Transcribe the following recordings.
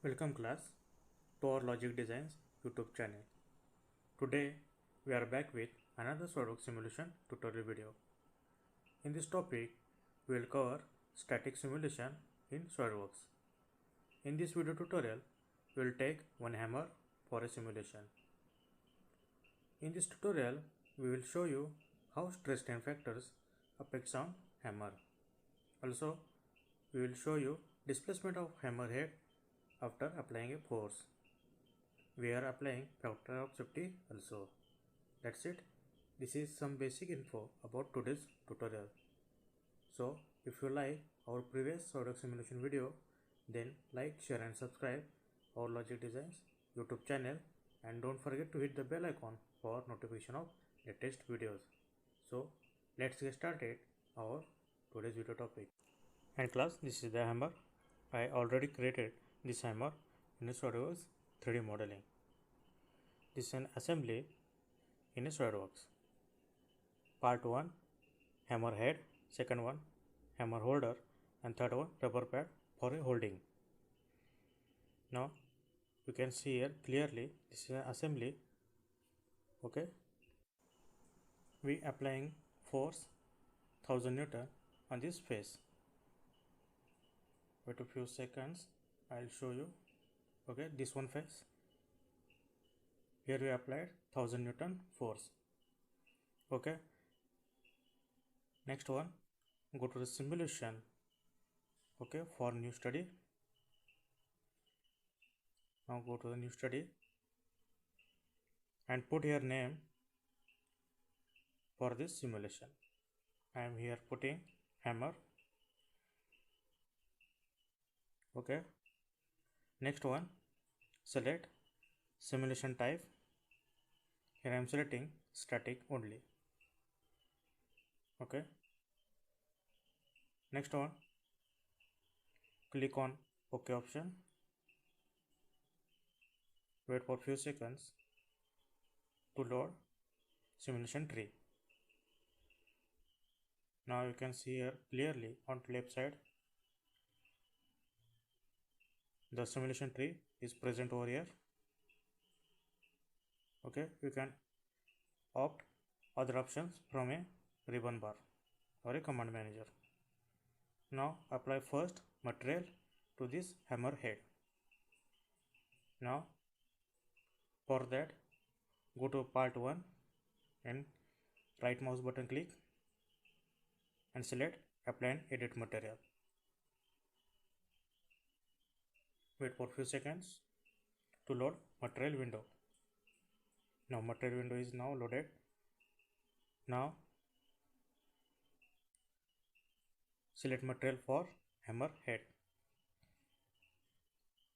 Welcome class to our Logic Designs YouTube channel. Today we are back with another SolidWorks simulation tutorial video. In this topic we will cover static simulation in SolidWorks. In this video tutorial we will take one hammer for a simulation. In this tutorial we will show you how stress strain factors affects on hammer. Also we will show you displacement of hammer head after applying a force. We are applying factor of safety also. That's it. This is some basic info about today's tutorial. So if you like our previous SolidWorks simulation video, then like, share and subscribe our Logic Designs YouTube channel, and don't forget to hit the bell icon for notification of latest videos. So let's get started our today's video topic. And class, this is the hammer. I already created this hammer in a SolidWorks 3D modeling. This is an assembly in a SolidWorks. Part 1 hammer head, second one hammer holder, and third one rubber pad for a holding. Now you can see here clearly this is an assembly. Okay, we applying force 1000 Newton on this face. Wait a few seconds, I'll show you. Okay, this one face. Here we applied 1000 Newton force. Okay, next one, go to the simulation. Okay, for new study. Now go to the new study and put here name for this simulation. I am here putting hammer. Okay, next one, select simulation type. Here I am selecting static only. Okay, next one, click on OK option. Wait for few seconds to load simulation tree. Now you can see here clearly on the left side the simulation tree is present over here. Okay, you can opt other options from a ribbon bar or a command manager. Now apply first material to this hammer head. Now for that go to part 1 and right mouse button click and select apply and edit material. Wait for few seconds to load material window. Now material window is now loaded. Now select material for hammer head.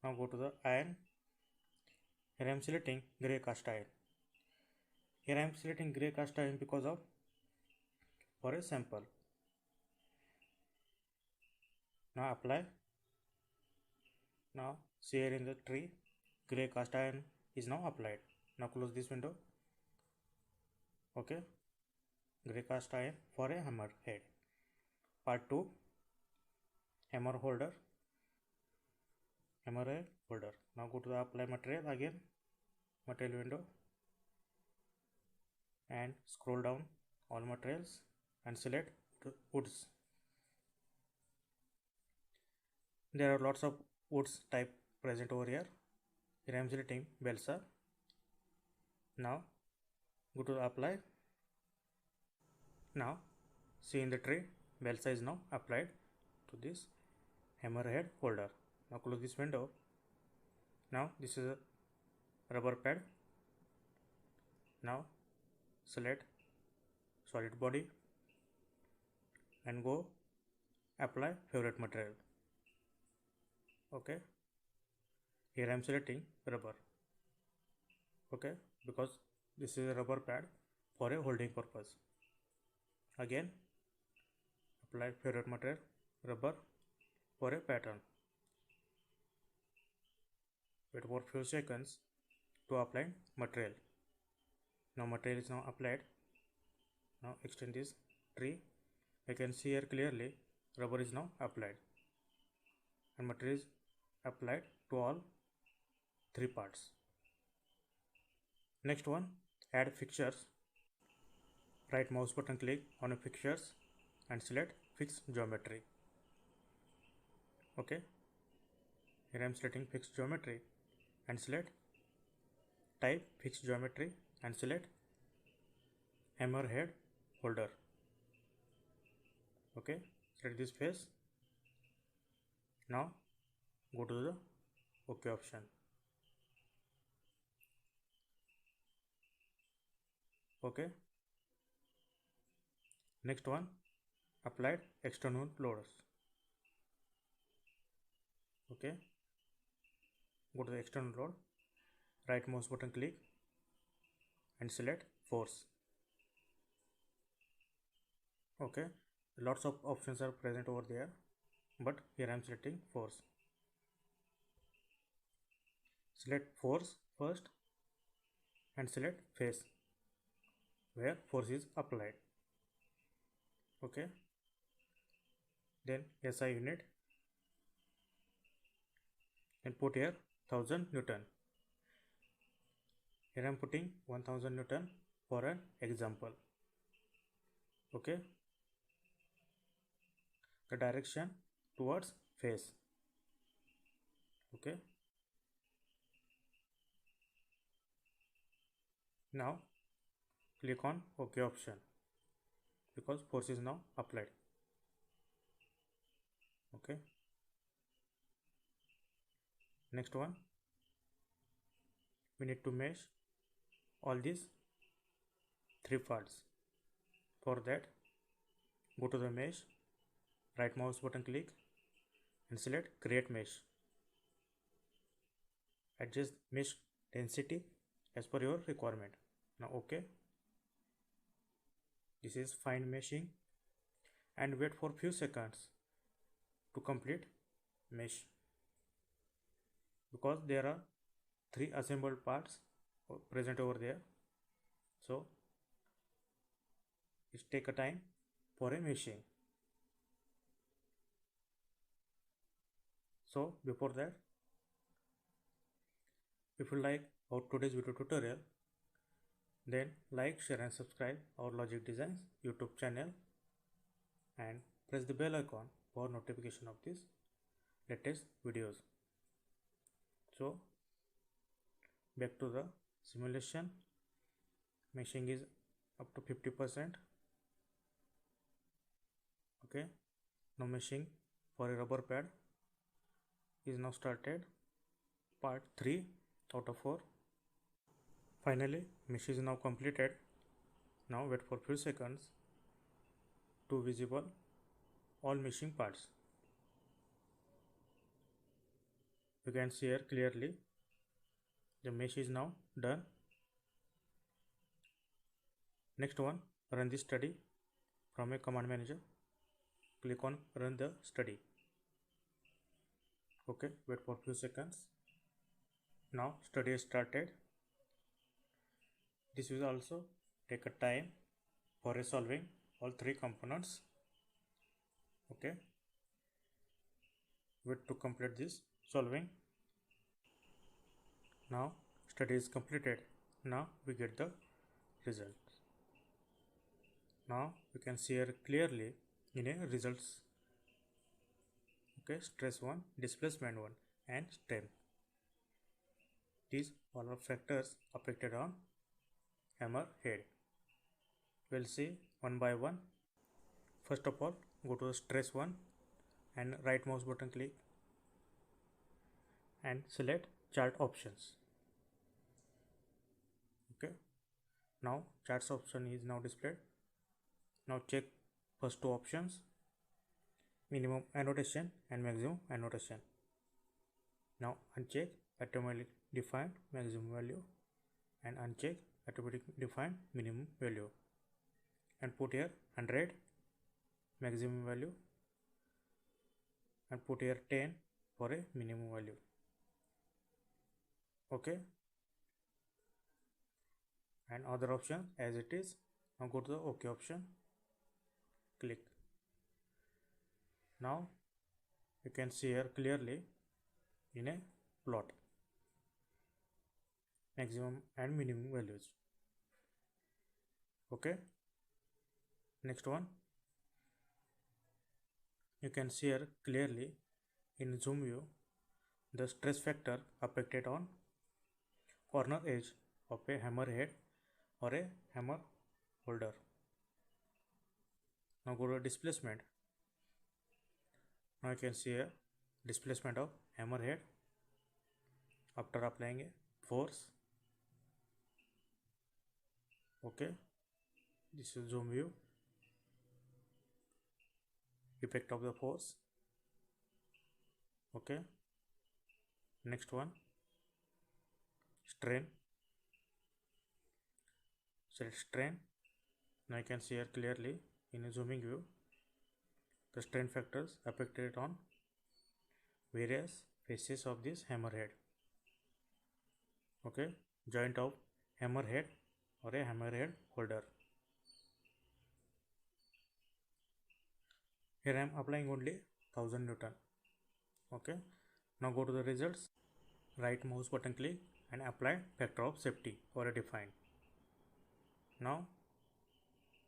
Now go to the iron. Here I am selecting grey cast iron. Here I am selecting grey cast iron because of for a sample. Now apply. Now see here in the tree grey cast iron is now applied. Now close this window. Okay, grey cast iron for a hammer head. Part 2 hammer holder. Hammer head holder. Now go to the apply material again, material window, and scroll down all materials and select woods. There are lots of woods type present over here. Here I am selecting balsa. Now go to the apply. Now see in the tree balsa is now applied to this hammerhead holder. Now close this window. Now this is a rubber pad. Now select solid body and go apply favorite material. Okay, here I am selecting rubber. Okay, because this is a rubber pad for a holding purpose. Again apply favorite material rubber for a pattern. Wait for few seconds to apply material. Now material is now applied. Now extend this tree. I can see here clearly rubber is now applied and material is applied to all three parts. Next one, add fixtures. Right mouse button click on a fixtures and select fix geometry. Okay, here I am selecting fix geometry and select type fix geometry and select hammerhead holder. Okay, select this face. Now go to the OK option. Okay, next one, applied external loaders. Okay, go to the external load, right mouse button click and select force. Okay, lots of options are present over there, but here I am selecting force. Select force first and select face where force is applied. Okay, then SI unit and put here 1000 Newton. Here I am putting 1000 Newton for an example. Okay, the direction towards face. Okay, now click on OK option because force is now applied. Okay, next one, we need to mesh all these three parts. For that, go to the mesh, right mouse button click and select create mesh. Adjust mesh density as per your requirement. Now OK, this is fine meshing and wait for few seconds to complete mesh because there are three assembled parts present over there, so it take a time for a meshing. So before that, if you like our today's video tutorial, then like, share and subscribe our Logic Designs YouTube channel and press the bell icon for notification of these latest videos. So back to the simulation. Meshing is up to 50%. Okay, now meshing for a rubber pad is now started, part 3 out of 4. Finally, mesh is now completed. Now wait for few seconds to visible all meshing parts. You can see here clearly the mesh is now done. Next one, run the study from a command manager. Click on run the study. Okay, wait for few seconds. Now study is started. This will also take a time for resolving all three components. Okay, wait to complete this solving. Now study is completed. Now we get the results. Now you can see here clearly in a results. Okay, stress 1, displacement 1 and strain. These all are factors affected on hammer head. We'll see one by one. First of all, go to the stress 1 and right mouse button click and select chart options. Okay, now charts option is now displayed. Now check first two options, minimum annotation and maximum annotation. Now uncheck automatically define maximum value and uncheck automatically define minimum value and put here 100 maximum value and put here 10 for a minimum value. Okay, and other option as it is. Now go to the OK option, click. Now you can see here clearly in a plot. maximum and minimum values. Okay, next one, you can see here clearly in zoom view the stress factor affected on corner edge of a hammer head or a hammer holder. Now go to displacement. Now you can see a displacement of hammer head after applying a force. Okay, this is zoom view, effect of the force. Okay, next one, strain. Select strain. Now you can see here clearly in a zooming view the strain factors affected on various faces of this hammerhead. Okay, joint of hammerhead or a hammerhead holder. Here I am applying only 1000 Newton. Okay, now go to the results, right mouse button click and apply factor of safety or a define. Now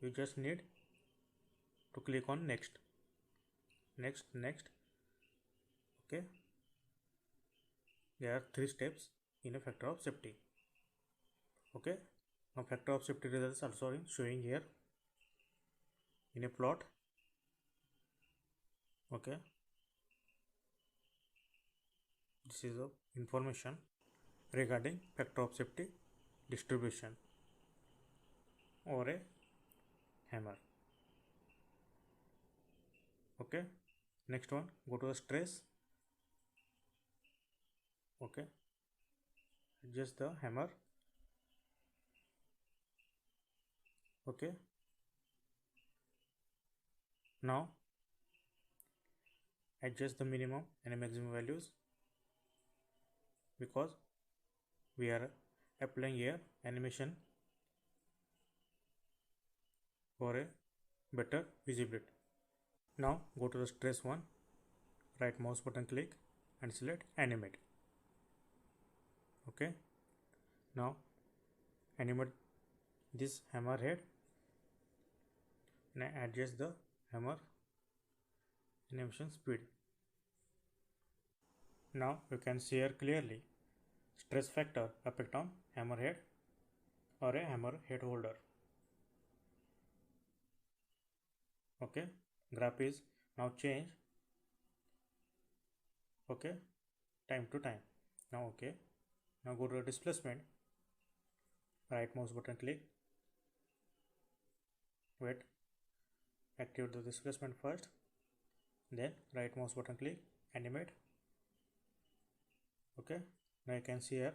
you just need to click on next. Okay, there are 3 steps in a factor of safety. Okay, now factor of safety results also showing here in a plot. Okay, this is the information regarding factor of safety distribution or a hammer. Okay, next one, go to the stress. Okay, adjust the hammer. Okay, now adjust the minimum and maximum values because we are applying here animation for a better visibility. Now go to the stress one, right mouse button click and select animate. Okay, now animate this hammer head and adjust the hammer animation speed. Now you can see here clearly stress factor effect on hammer head or a hammer head holder. Okay, graph is now change. Okay, time to time. Now okay, now go to the displacement, right mouse button click, wait, activate the displacement first, then right mouse button click, animate. Okay, now you can see here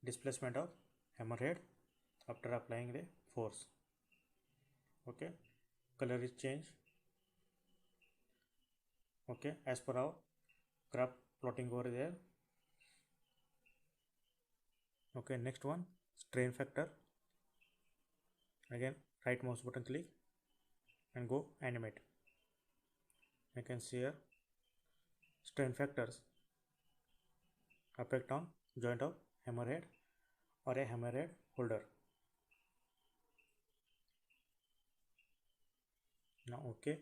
displacement of hammerhead after applying the force. Okay, color is changed. Okay, as per our graph plotting over there. Okay, next one, strain factor. Again, right mouse button click and go animate. You can see here strain factors effect on joint of hammerhead or a hammerhead holder. Now okay,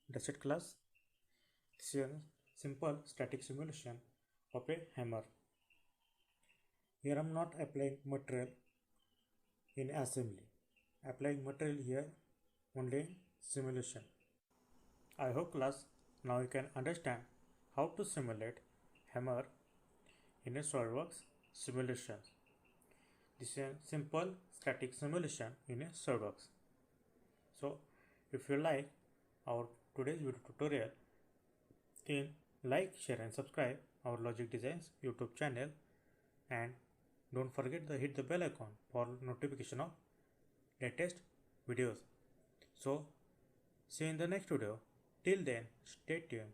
that's it class. This is a simple static simulation of a hammer. Here I am not applying material in assembly, applying material here only in simulation. I hope class now you can understand how to simulate hammer in a SolidWorks simulation. This is a simple static simulation in a SolidWorks. So if you like our today's video tutorial, then like, share and subscribe our Logic Designs YouTube channel and don't forget to hit the bell icon for notification of latest videos. So see you in the next video. Till then, stay tuned.